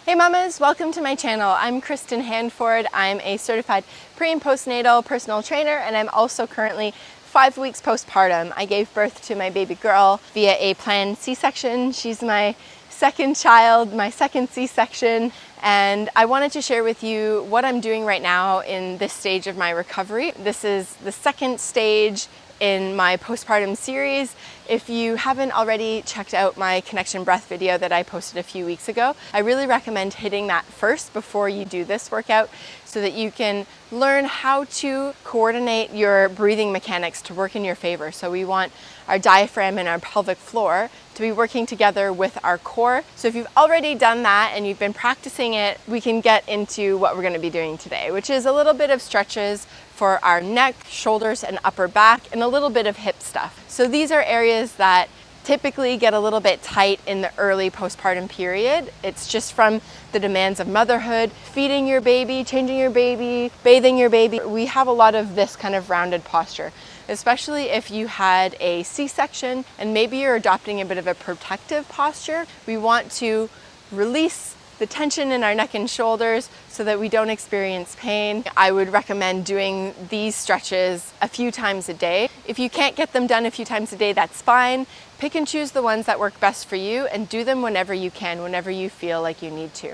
Hey mamas, welcome to my channel. I'm Kristen Handford. I'm a certified pre and postnatal personal trainer, and I'm also currently 5 weeks postpartum. I gave birth to my baby girl via a planned C-section. She's my second child, my second C-section, and I wanted to share with you what I'm doing right now in this stage of my recovery. This is the second stage in my postpartum series. If you haven't already checked out my connection breath video that I posted a few weeks ago, I really recommend hitting that first before you do this workout so that you can learn how to coordinate your breathing mechanics to work in your favor. So we want our diaphragm and our pelvic floor to be working together with our core. So if you've already done that and you've been practicing it, we can get into what we're going to be doing today, which is a little bit of stretches for our neck, shoulders, and upper back, and a little bit of hip stuff. So these are areas that typically get a little bit tight in the early postpartum period. It's just from the demands of motherhood, feeding your baby, changing your baby, bathing your baby. We have a lot of this kind of rounded posture, especially if you had a C-section and maybe you're adopting a bit of a protective posture. We want to release the tension in our neck and shoulders so that we don't experience pain. I would recommend doing these stretches a few times a day. If you can't get them done a few times a day, that's fine. Pick and choose the ones that work best for you and do them whenever you can, whenever you feel like you need to.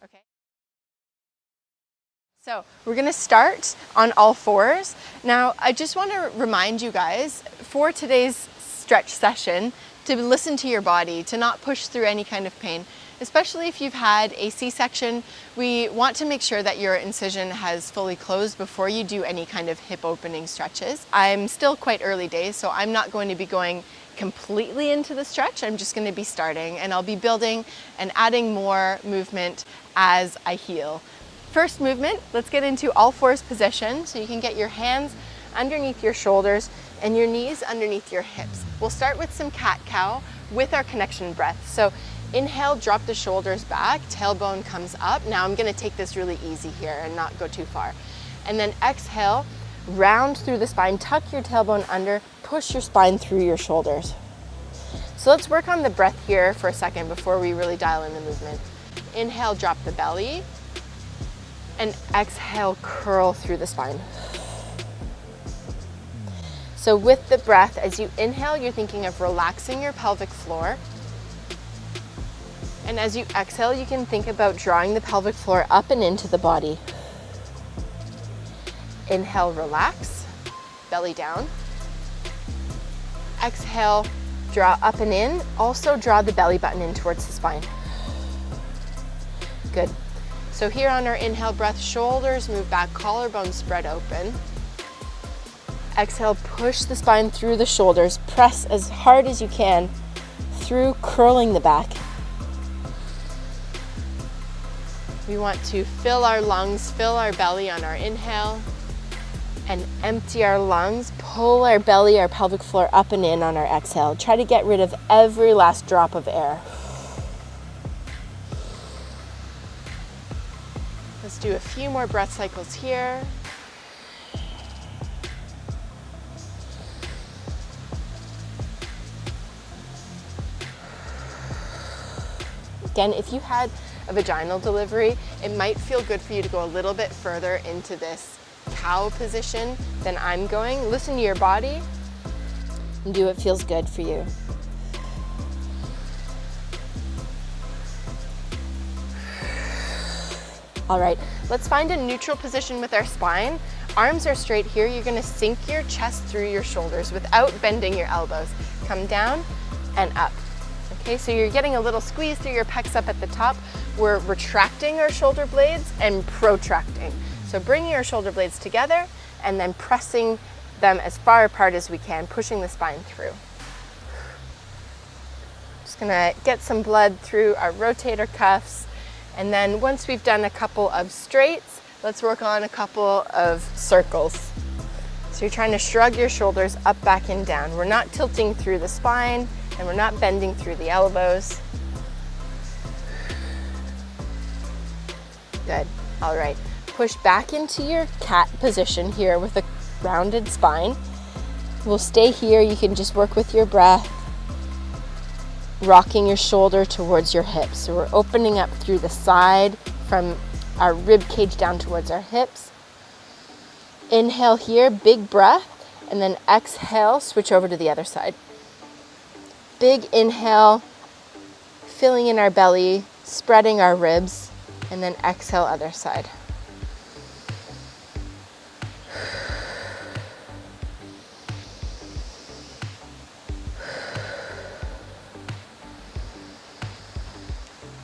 Okay? So we're gonna start on all fours. Now, I just wanna remind you guys for today's stretch session to listen to your body, to not push through any kind of pain. Especially if you've had a C-section, we want to make sure that your incision has fully closed before you do any kind of hip opening stretches. I'm still quite early days, so I'm not going to be going completely into the stretch. I'm just going to be starting, and I'll be building and adding more movement as I heal. First movement, let's get into all fours position, so you can get your hands underneath your shoulders and your knees underneath your hips. We'll start with some cat-cow with our connection breath. So inhale, drop the shoulders back, tailbone comes up. Now I'm gonna take this really easy here and not go too far. And then exhale, round through the spine, tuck your tailbone under, push your spine through your shoulders. So let's work on the breath here for a second before we really dial in the movement. Inhale, drop the belly, and exhale, curl through the spine. So with the breath, as you inhale, you're thinking of relaxing your pelvic floor. And as you exhale, you can think about drawing the pelvic floor up and into the body. Inhale, relax, belly down. Exhale, draw up and in. Also draw the belly button in towards the spine. Good. So here on our inhale breath, shoulders move back, collarbone spread open. Exhale, push the spine through the shoulders. Press as hard as you can through, curling the back. We want to fill our lungs, fill our belly on our inhale, and empty our lungs, pull our belly, our pelvic floor up and in on our exhale. Try to get rid of every last drop of air. Let's do a few more breath cycles here. Again, if you had a vaginal delivery, it might feel good for you to go a little bit further into this cow position than I'm going. Listen to your body and do what feels good for you. All right, let's find a neutral position with our spine. Arms are straight here. You're gonna sink your chest through your shoulders without bending your elbows. Come down and up. Okay, so you're getting a little squeeze through your pecs up at the top. We're retracting our shoulder blades and protracting. So bringing our shoulder blades together and then pressing them as far apart as we can, pushing the spine through. Just gonna get some blood through our rotator cuffs. And then once we've done a couple of straights, let's work on a couple of circles. So you're trying to shrug your shoulders up, back, and down. We're not tilting through the spine, and we're not bending through the elbows. Good. All right. Push back into your cat position here with a rounded spine. We'll stay here. You can just work with your breath. rocking your shoulder towards your hips. So we're opening up through the side from our rib cage down towards our hips. Inhale here, big breath, and then exhale, switch over to the other side. Big inhale, filling in our belly, spreading our ribs, and then exhale, other side.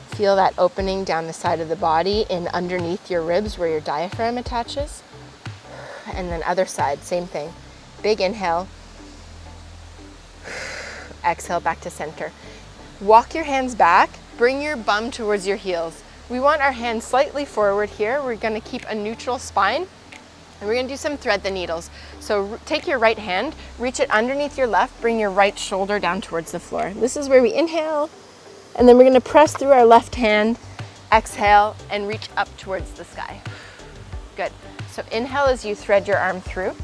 Feel that opening down the side of the body and underneath your ribs where your diaphragm attaches. And then other side, same thing. Big inhale. Exhale, back to center. Walk your hands back. Bring your bum towards your heels. We want our hands slightly forward here. We're going to keep a neutral spine. And we're going to do some thread the needles. So take your right hand, reach it underneath your left, bring your right shoulder down towards the floor. This is where we inhale. And then we're going to press through our left hand, exhale, and reach up towards the sky. Good. So inhale as you thread your arm through.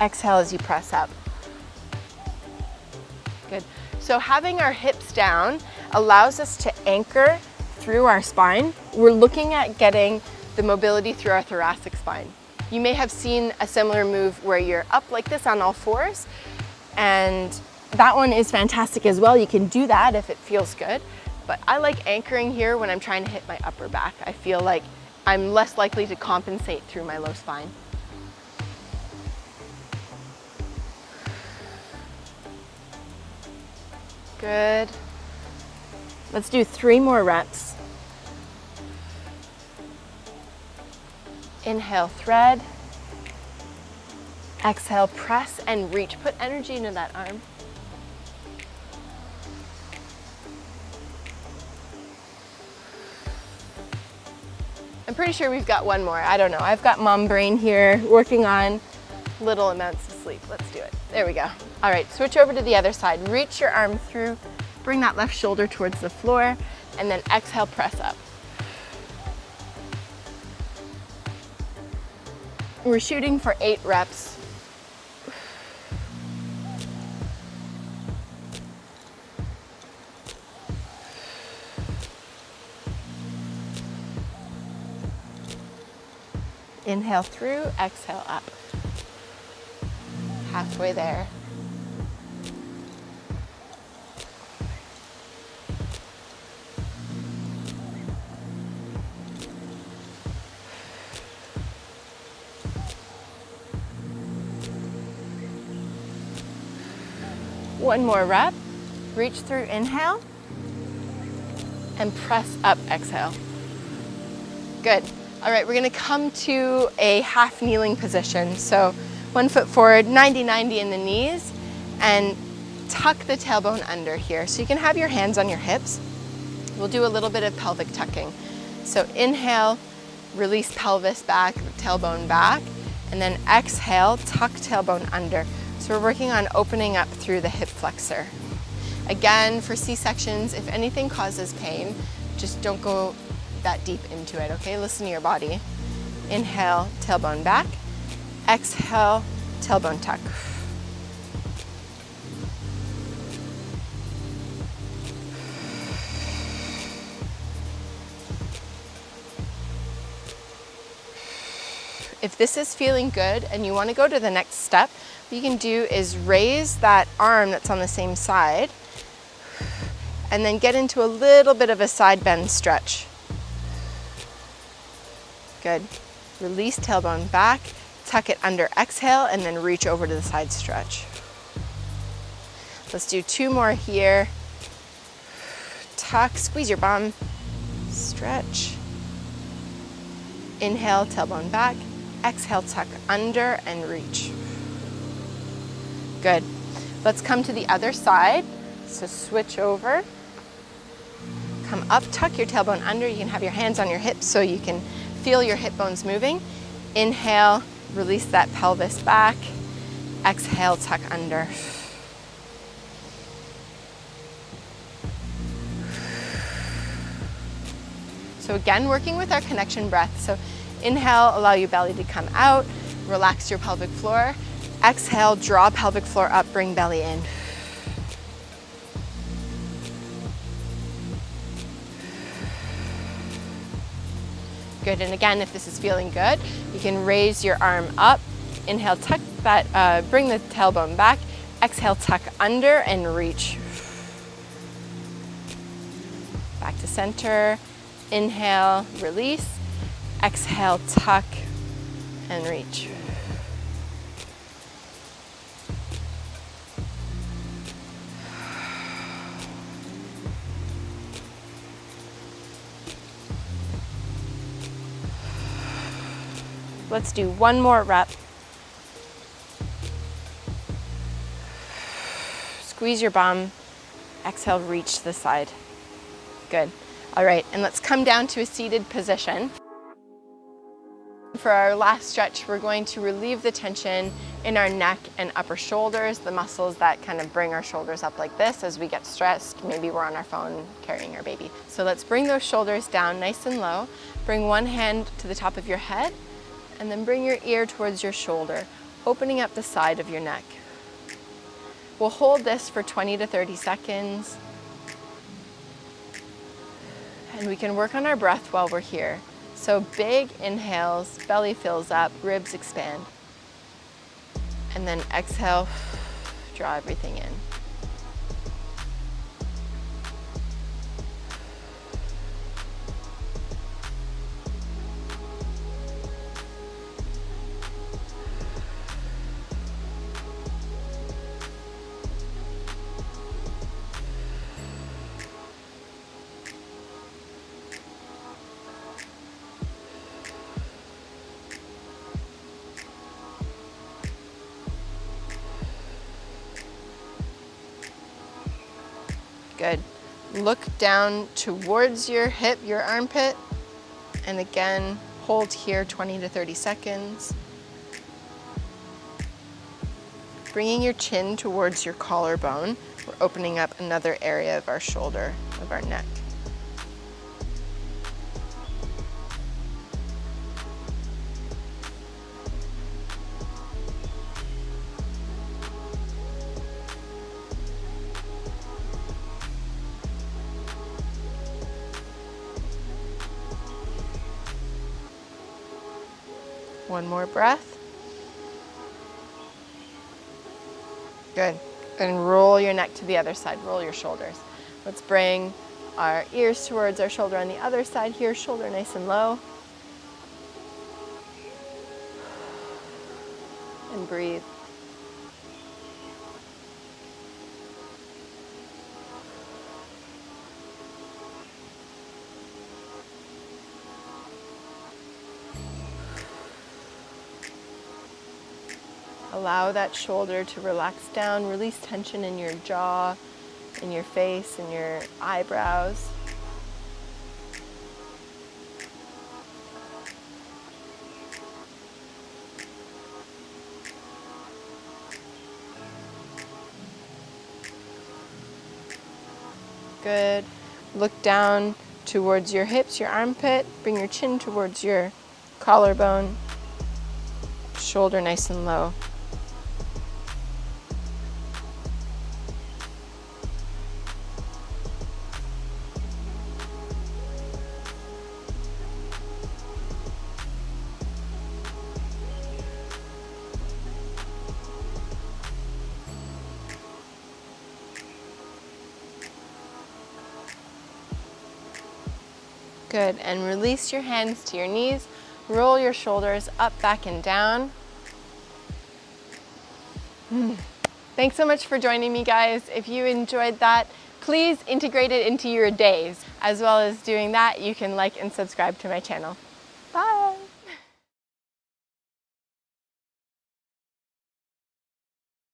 Exhale as you press up. Good. So having our hips down allows us to anchor through our spine. We're looking at getting the mobility through our thoracic spine. You may have seen a similar move where you're up like this on all fours, and that one is fantastic as well. You can do that if it feels good, but I like anchoring here when I'm trying to hit my upper back. I feel like I'm less likely to compensate through my low spine. Good. Let's do 3 more reps. Inhale, thread. Exhale, press and reach. Put energy into that arm. I'm pretty sure we've got one more. I don't know. I've got mom brain here working on little amounts of sleep. Let's do it. There we go. All right, switch over to the other side. Reach your arm through, bring that left shoulder towards the floor, and then exhale, press up. We're shooting for 8 reps. Inhale through, exhale up. Halfway there. One more rep. Reach through, inhale, and press up, exhale. Good. All right, we're gonna come to a half kneeling position. So 1 foot forward, 90-90 in the knees, and tuck the tailbone under here. So you can have your hands on your hips. We'll do a little bit of pelvic tucking. So inhale, release pelvis back, tailbone back, and then exhale, tuck tailbone under. So we're working on opening up through the hip flexor. Again, for C-sections, if anything causes pain, just don't go that deep into it, okay? Listen to your body. Inhale, tailbone back. Exhale, tailbone tuck. If this is feeling good and you want to go to the next step, what you can do is raise that arm that's on the same side and then get into a little bit of a side bend stretch. Good. Release tailbone back, tuck it under, exhale, and then reach over to the side stretch. Let's do 2 more here. Tuck, squeeze your bum, stretch. Inhale, tailbone back. Exhale, tuck under and reach. Good. Let's come to the other side. So switch over. Come up, tuck your tailbone under. You can have your hands on your hips so you can feel your hip bones moving. Inhale, release that pelvis back. Exhale, tuck under. So again, working with our connection breath. So inhale, allow your belly to come out. Relax your pelvic floor. Exhale, draw pelvic floor up, bring belly in. Good, and again, if this is feeling good, you can raise your arm up. Inhale, tuck that, bring the tailbone back. Exhale, tuck under and reach. Back to center. Inhale, release. Exhale, tuck and reach. Let's do one more rep. Squeeze your bum. Exhale, reach to the side. Good. All right, and let's come down to a seated position. For our last stretch, we're going to relieve the tension in our neck and upper shoulders, the muscles that kind of bring our shoulders up like this as we get stressed. Maybe we're on our phone carrying our baby. So let's bring those shoulders down nice and low. Bring one hand to the top of your head, and then bring your ear towards your shoulder, opening up the side of your neck. We'll hold this for 20 to 30 seconds. And we can work on our breath while we're here. So big inhales, belly fills up, ribs expand. And then exhale, draw everything in. Good. Look down towards your hip, your armpit, and again, hold here 20 to 30 seconds. Bringing your chin towards your collarbone, we're opening up another area of our shoulder, of our neck. One more breath. Good. And roll your neck to the other side, roll your shoulders. Let's bring our ears towards our shoulder on the other side here, shoulder nice and low. And breathe. Allow that shoulder to relax down, release tension in your jaw, in your face, in your eyebrows. Good. Look down towards your hips, your armpit. Bring your chin towards your collarbone. Shoulder nice and low. Good, and release your hands to your knees. Roll your shoulders up, back, and down. Thanks so much for joining me, guys. If you enjoyed that, please integrate it into your days. As well as doing that, you can like and subscribe to my channel.